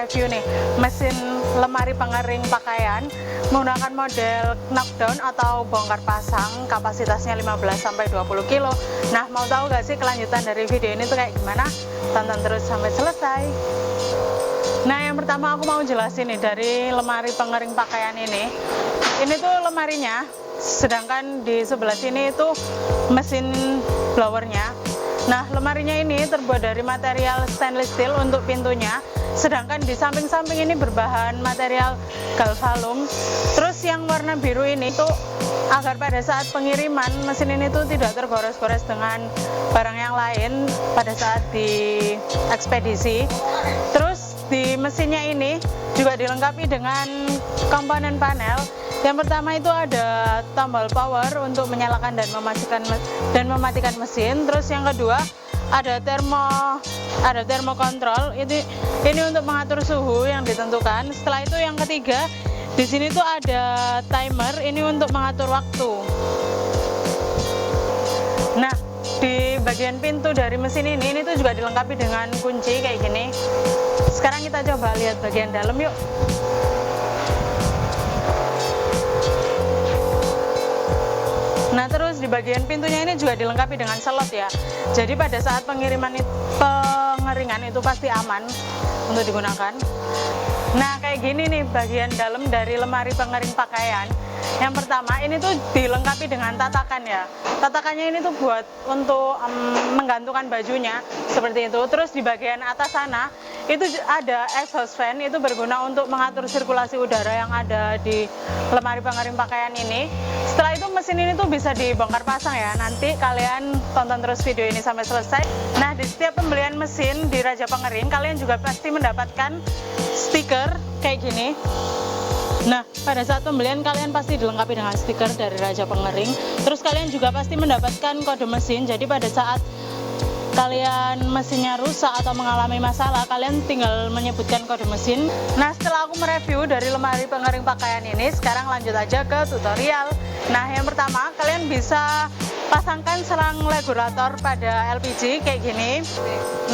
review nih mesin lemari pengering pakaian menggunakan model knockdown atau bongkar pasang, kapasitasnya 15-20 kilo. Nah, mau tahu gak sih kelanjutan dari video ini tuh kayak gimana? Tonton terus sampai selesai. Nah, yang pertama aku mau jelasin nih dari lemari pengering pakaian ini. Ini tuh lemarinya, sedangkan di sebelah sini itu mesin blowernya. Nah, lemarinya ini terbuat dari material stainless steel untuk pintunya, sedangkan di samping-samping ini berbahan material galvalum. Terus yang warna biru ini tuh agar pada saat pengiriman mesin ini tuh tidak tergores-gores dengan barang yang lain pada saat di ekspedisi. Terus di mesinnya ini juga dilengkapi dengan komponen panel. Yang pertama itu ada tombol power untuk menyalakan dan mematikan mesin. Terus yang kedua ada termokontrol. Ini untuk mengatur suhu yang ditentukan. Setelah itu yang ketiga di sini tuh ada timer. Ini untuk mengatur waktu. Nah, di bagian pintu dari mesin ini tuh juga dilengkapi dengan kunci kayak gini. Sekarang kita coba lihat bagian dalam yuk. Nah, terus di bagian pintunya ini juga dilengkapi dengan slot ya. Jadi pada saat pengeringan itu pasti aman untuk digunakan. Nah, kayak gini nih bagian dalam dari lemari pengering pakaian. Yang pertama ini tuh dilengkapi dengan tatakan ya. Tatakannya ini tuh buat untuk menggantungkan bajunya seperti itu. Terus di bagian atas sana itu ada exhaust fan, itu berguna untuk mengatur sirkulasi udara yang ada di lemari pengering pakaian ini. Setelah itu mesin ini tuh bisa dibongkar pasang ya. Nanti kalian tonton terus video ini sampai selesai. Nah, di setiap pembelian mesin di Raja Pengering kalian juga pasti mendapatkan stiker kayak gini. Nah, pada saat pembelian kalian pasti dilengkapi dengan stiker dari Raja Pengering. Terus kalian juga pasti mendapatkan kode mesin. Jadi pada saat kalian mesinnya rusak atau mengalami masalah, kalian tinggal menyebutkan kode mesin. Nah, setelah aku mereview dari lemari pengering pakaian ini, sekarang lanjut aja ke tutorial. Nah, yang pertama kalian bisa pasangkan selang regulator pada LPG kayak gini.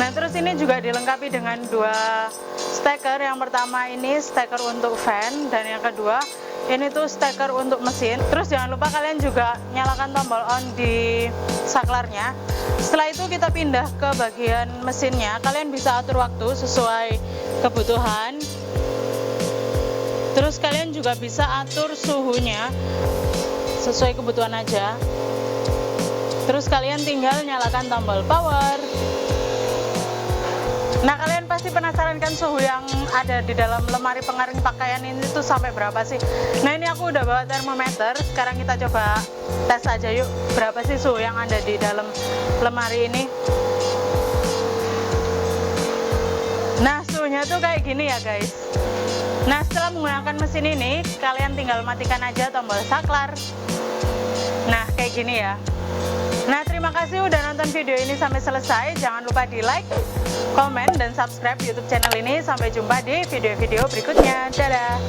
Nah, terus ini juga dilengkapi dengan dua steker. Yang pertama ini steker untuk fan, dan yang kedua ini tuh steker untuk mesin. Terus jangan lupa kalian juga nyalakan tombol on di saklarnya. Setelah itu kita pindah ke bagian mesinnya. Kalian bisa atur waktu sesuai kebutuhan. Terus kalian juga bisa atur suhunya sesuai kebutuhan aja. Terus kalian tinggal nyalakan tombol power. Nah, kalian pasti penasaran kan suhu yang ada di dalam lemari pengering pakaian ini tuh sampai berapa sih? Nah, ini aku udah bawa termometer. Sekarang kita coba tes aja yuk, berapa sih suhu yang ada di dalam lemari ini. Nah, suhunya tuh kayak gini ya guys. Nah, setelah menggunakan mesin ini, kalian tinggal matikan aja tombol saklar. Nah, kayak gini ya. Nah, terima kasih udah nonton video ini sampai selesai. Jangan lupa di like, komen, dan subscribe YouTube channel ini. Sampai jumpa di video-video berikutnya. Dadah!